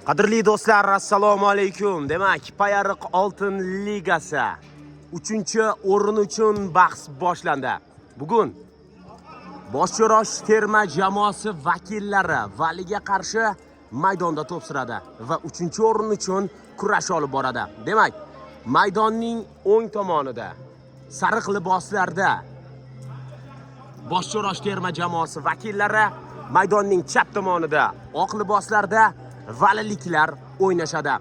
Qadrli do'stlar, assalomu alaykum. Demak, Payariq Oltin ligasi 3-o'rin uchun bahs boshlandi. Bugun Boshchirosh terma jamoasi vakillari Valiga qarshi maydonda to'p suradi va 3-o'rin uchun kurash olib boradi. Demak, maydonning o'ng tomonida sariq liboslarda Boshchirosh terma jamoasi vakillari, maydonning chap tomonida oq liboslarda valiliklar o'ynashadi.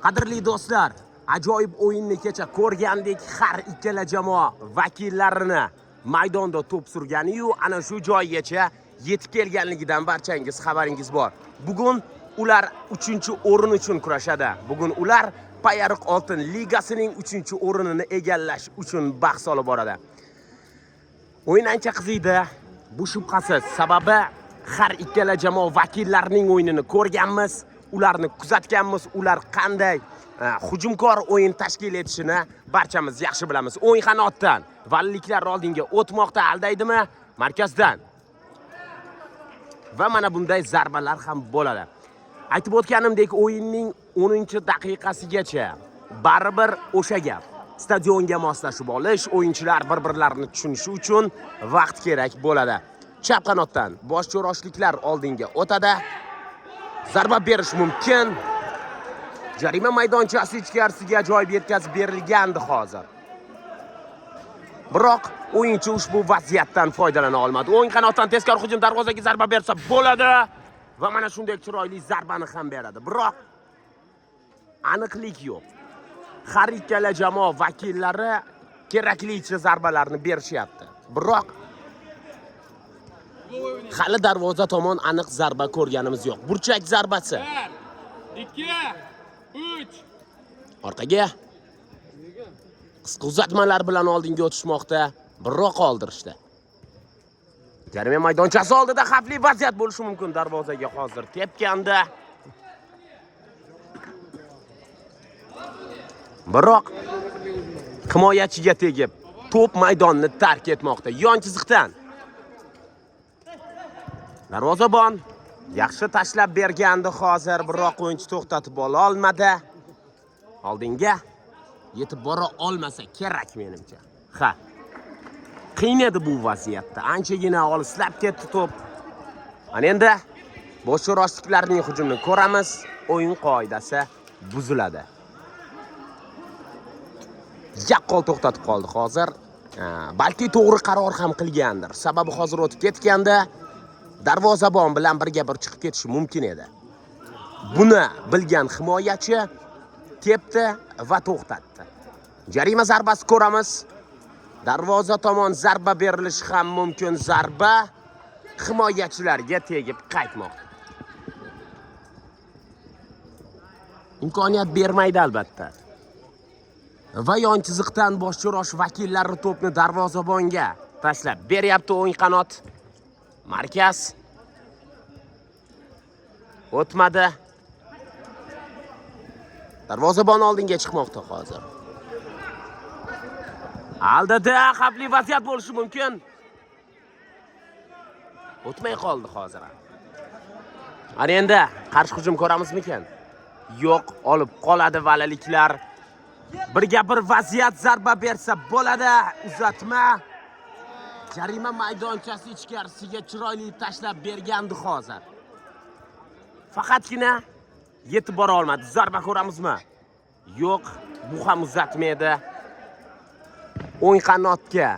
Qadrli do'stlar, ajoyib o'yinni kecha ko'rgandik. Har ikkala jamoa vakillarini maydonda to'p surgani-yu, ana shu joygacha yetib kelganligidan barchangiz xabaringiz bor. Bugun ular 3-o'rin uchun kurashadi. Bugun ular Payariq Oltin ligasining 3-o'rinini egallash uchun bahs olib boradi. O'yin ancha qiziydi. Bu shubhasiz. Sababi har ikkala jamoa vakillarining o'yinini ko'rganmiz, ularni kuzatganmiz, ular qanday hujumkor o'yin tashkil etishini barchamiz yaxshi bilamiz. O'ng qanotdan valiliklar oldinga o'tmoqda, aldaydimi? Markazdan. Va mana bunday zarbalar ham bo'ladi. Aytib o'tganimdek, o'yinning 10-daqiqasigacha baribir o'sha gap. Stadionga moslashib olish, o'yinchilar bir-birlarini tushunishi uchun vaqt kerak bo'ladi. Chap qanotdan boshchiroshliklar oldinga o'tadi. Zarba berish mumkin. Jarima maydonchasi ichkarisiga joy yetkazib berilgandi hozir. Biroq o'yinchi ushbu vaziyatdan foydalana olmadi. O'ng qanotdan tezkor hujum, darvozaga zarba bersa bo'ladi va mana shunday chiroyli zarbani ham beradi. Biroq aniqlik yo'q. Har ikkala jamoa vakillari keraklicha zarbalarni berishyapti. Biroq hali darvoza tomon aniq zarba ko'rganimiz yo'q. Burchak zarbasi. 2 3 Orqaga qisqa uzatmalar bilan oldinga o'tishmoqda, biroq qoldirishdi. Jarima maydonchasi oldida xavfli vaziyat bo'lishi mumkin. Darvozaga hozir tepganda. Biroq himoyachiga tegib, to'p maydonni tark etmoqda. Yon chiziqdan darvozabon yaxshi tashlab bergandi hozir, biroq o'yinchi to'xtatib ola olmadi. Oldinga yetib bora olmasa kerak menimcha. Qiyin edi bu vaziyatda. Anchagina olislab ketdi to'p. Ana endi boshchiroshliklarning hujumini ko'ramiz. O'yin qoidasi buziladi. Yaqqol to'xtatib qoldi hozir. Balki to'g'ri qaror ham qilgandir. Sababi hozir o'tib ketganda darvozabon bilan birga bir chiqib ketishi mumkin edi. Buni bilgan himoyachi tepdi va to'xtatdi. Jarima zarbasi ko'ramiz. Darvoza tomon zarba berilishi ham mumkin. Zarba himoyachilarga tegib qaytmoqda. Imkoniyat bermaydi albatta. Va yon chiziqdan boshchirosh vakillari to'pni darvozabonga tashlab beryapti. O'ng qanot markaz o'tmadi. Darvozabon oldinga chiqmoqda hozir. Aldida xavfli vaziyat bo'lishi mumkin. O'tmay qoldi hozir. Ana endi qarshi hujum ko'ramizmikan? Yo'q, olib qoladi valiliklar. Birga bir vaziyat zarba bersa bo'ladi. Uzatma. Jarima maydonchasi ichkarisiga chiroyli tashlab bergandi hozir. Faqatgina yetib bora olmadi. Zarba ko'ramizmi? Yo'q, bu ham uzatma edi. O'ng qanotga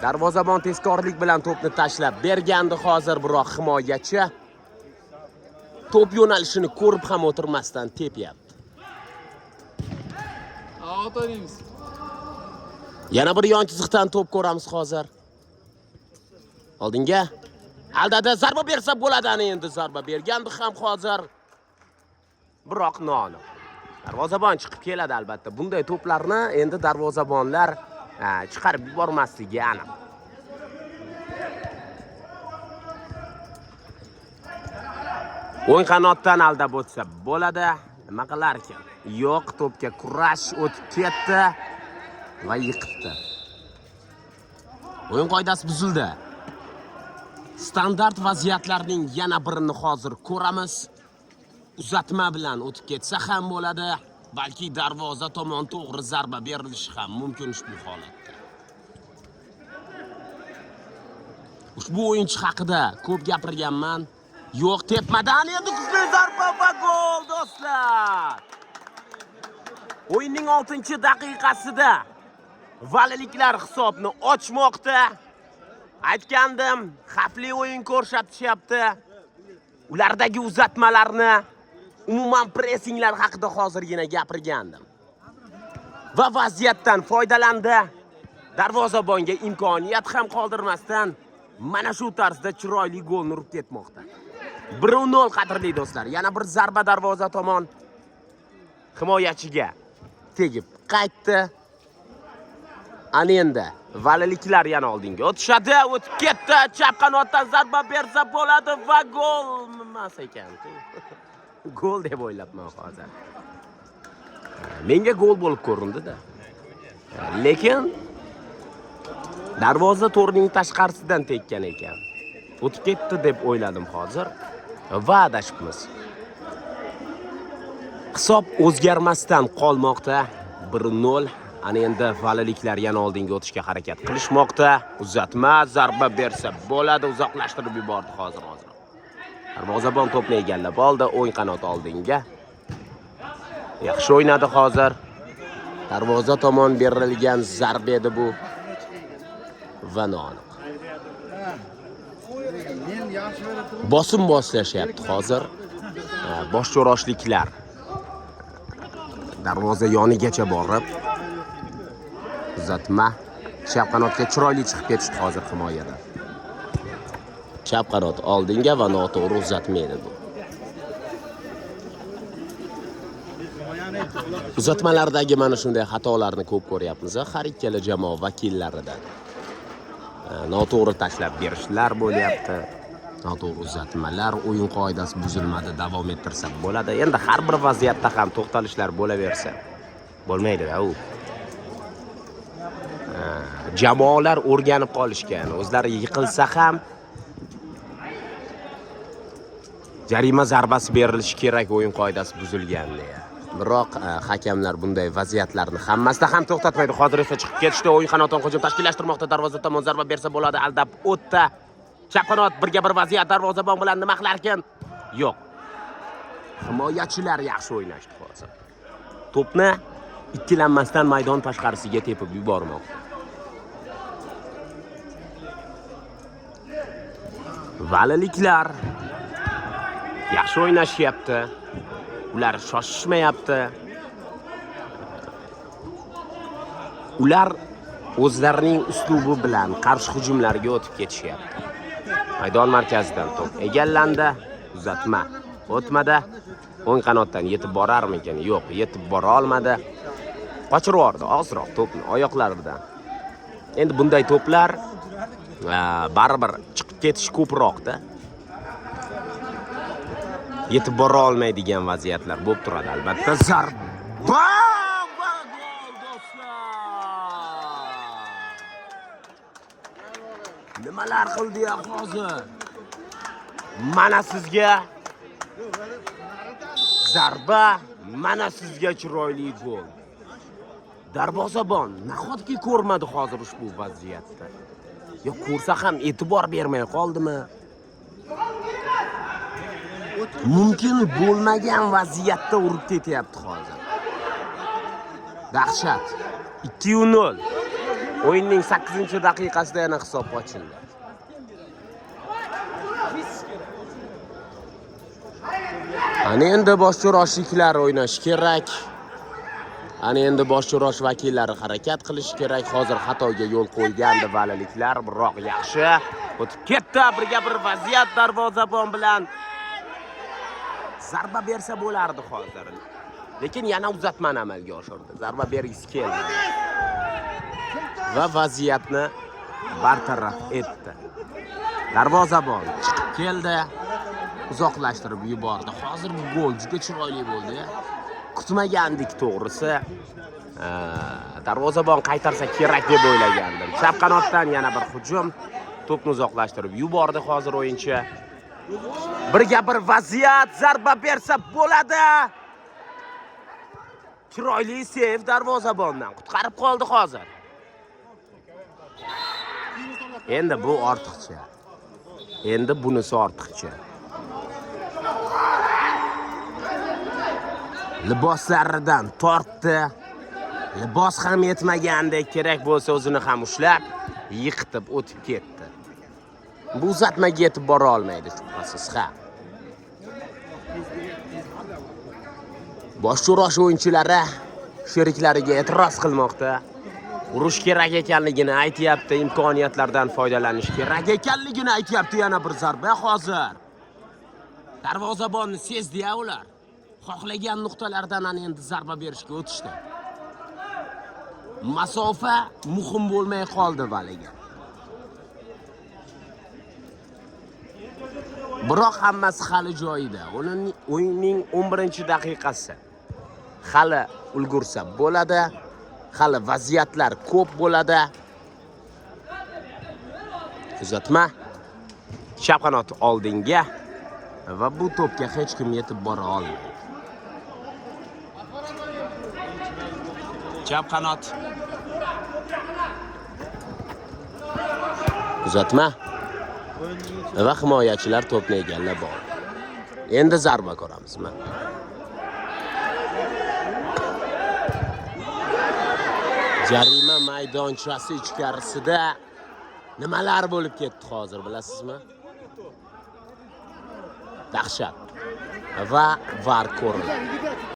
darvozabon tezkorlik bilan to'pni tashlab bergandi hozir, biroq himoyachi to'p yo'nalishini ko'rib ham o'tirmasdan tepyapti. Yana bir yon chiziqdan to'p ko'ramiz hozir. Oldinga aldada zarba bersa bo'ladi. Ana endi zarba bergandi ham hozir. Biroq noaniq. Darvozabon chiqib keladi albatta. Bunday to'plarni endi darvozabonlar chiqarib yubormasligi aniq. O'ng qanotdan aldab o'tsa bo'ladi. Nima qilar ekan? Yo'q, to'pga kurash o'tib ketdi va yiqitdi. O'yin qoidasi buzildi. Standart vaziyatlarning yana birini hozir ko'ramiz. uzatma bilan o'tib ketsa ham bo'ladi, balki darvoza tomon to'g'ri zarba berilishi ham mumkin ushbu holatda. Ushbu o'yinchi haqida ko'p gapirganman. Yo'q, tepmadan endi kuchli zarba va gol do'stlar. O'yinning 6-daqiqasida valiliklar hisobni ochmoqda. Aytgandim, xavfli o'yin ko'rsatishyapti. Ulardagi uzatmalarni, umuman pressinglar haqida hozirgina gapirgandim. Va vaziyatdan foydalandi. Darvozabonga imkoniyat ham qoldirmasdan mana shu tarzda chiroyli golni urib ketmoqda. 1-0 qadrli do'stlar. Yana bir zarba darvoza tomon himoyachiga tegib qaytdi. Ana endi valiliklar yana oldinga o'tishadi. O'tib ketdi. Chap qanotdan zarba bersa bo'ladi va gol emas ekan. Gol deb o'ylabman hozir. Menga gol bo'lib ko'rindi-da. Lekin darvoza to'rining tashqarisidan tekkan ekan. O'tib ketdi deb o'yladim hozir. Va adashibmiz. Hisob o'zgarmasdan qolmoqda. 1-0. Ana endi valiliklar yana oldinga o'tishga harakat qilishmoqda. Uzatma, zarba bersa bo'ladi, uzoqlashtirib yubordi hozir. Darvozabon to'pni egallab oldi, o'ng qanot oldinga. Yaxshi o'ynadi hozir. Darvoza tomon berilgan zarba edi bu. Va noaniq. Bosim boshlashyapti hozir. Boshcho'roshliklar darvoza yonigacha borib uzatma, chap qanotga chiroyli chiqib ketishdi hozir himoyada. Chap qanot oldinga va noto'g'ri uzatma edi bu. Uzatmalardagi mana shunday xatolarni ko'p ko'ryapmiz har ikkala jamoa vakillaridan. Noto'g'ri tashlab berishlar bo'lyapti. Noto'g'ri uzatmalar, o'yin qoidasi buzilmadi, davom ettirsa bo'ladi. Endi har bir vaziyatda ham to'xtalishlar bo'laversa bo'lmaydi-da u. Jamoalar o'rganib qolishgan. O'zlari yiqilsa ham jarima zarbasi berilishi kerak, o'yin qoidasi buzilgan deya. Biroq hakamlar bunday vaziyatlarni hammasida ham to'xtatmaydi. Hozir esa chiqib ketishdi. O'yin qanotdan hujum tashkillashtirmoqda. Darvoza tomon zarba bersa bo'ladi. Aldab o'tdi. Chap qanot birga bir vaziyat darvozabon bilan nima qilarkan? Yo'q. Himoyachilar yaxshi o'ynashdi hozir. To'pni ikkilanmasdan maydon tashqarisiga tepib yubormoqda. Valiliklar yaxshi o'ynashyapti. Ular shoshishmayapti. Ular o'zlarining uslubi bilan qarshi hujumlarga o'tib ketishyapti. Maydon markazidan to'p egallandi. Uzatma o'tmadi. O'ng qanotdan yetib borarmikan? Yo'q, yetib bora olmadi. Qochirib yubordi ozroq to'pni oyoqlaridan. Endi bunday to'plar baribir chiqib ketish ko'proqda. Yetib bora olmaydigan vaziyatlar bo'lib turadi albatta. Zarba va gol do'stlar. Nimalar qildi ya hozir? Mana sizga zarba, mana sizga chiroyli gol. Darvozabon nahotki ko'rmadi hozir ushbu vaziyatda? Yo ko'rsa ham e'tibor bermay qoldimi? Mumkin bo'lmagan vaziyatda urib ketyapti hozir. Dahshat. 2-0. O'yinning 8-daqiqasida yana hisob ochildi. Ana endi boshcho'roshliklar o'ynash kerak. Ana endi boshcho'rosh vakillari harakat qilish kerak. Hozir xatoga yo'l qo'ygandi valiliklar, biroq yaxshi o'tib ketdi. Birga bir vaziyat darvozabon bilan zarba bersa bo'lardi hozir. Lekin yana uzatmani amalga oshirdi. Zarba bergisi keldi. Va vaziyatni bartaraf etdi. Darvozabon chiqib keldi. Uzoqlashtirib yubordi. Hozir bu gol juda chiroyli bo'ldi. Kutmagandik to'g'risi. Darvozabon qaytarsa kerak deb o'ylagandim. Chap qanotdan yana bir hujum. To'pni uzoqlashtirib yubordi hozir o'yinchi. Birga bir vaziyat, zarba bersa bo'ladi. Chiroyli sev darvozabondan qutqarib qoldi hozir. Endi bu ortiqcha. Endi bunisi ortiqcha. Liboslaridan tortdi. Libos ham yetmagandek, kerak bo'lsa o'zini ham ushlab, yiqitib o'tib ketdi. Bu uzatmaga yetib bora olmaydi shubhasiz, ha. Bosh urash o'yinchilari sheriklariga e'tiroz qilmoqda. Urush kerak ekanligini aytayapti, imkoniyatlardan foydalanish kerak ekanligini aytayapti. Yana bir zarba hozir. Darvozabonni sezdi-ya ular. Xohlagan nuqtalardan ana endi zarba berishga o'tishdi. Masofa muhim bo'lmay qoldi Valiga. Biroq hammasi hali joyida. O'yinning 11-daqiqasi. Hali ulgursa bo'ladi. Hali vaziyatlar ko'p bo'ladi. Uzatma. Chap qanot oldinga va bu to'pga hech kim yetib bora olmaydi. Chap qanot. Uzatma. Va himoyachilar to'pni egallab oldi. Endi zarba ko'ramizmi? Jarima maydonchasi ichkarisida nimalar bo'lib ketdi hozir, bilasizmi? Dahshat. Va var ko'rildi.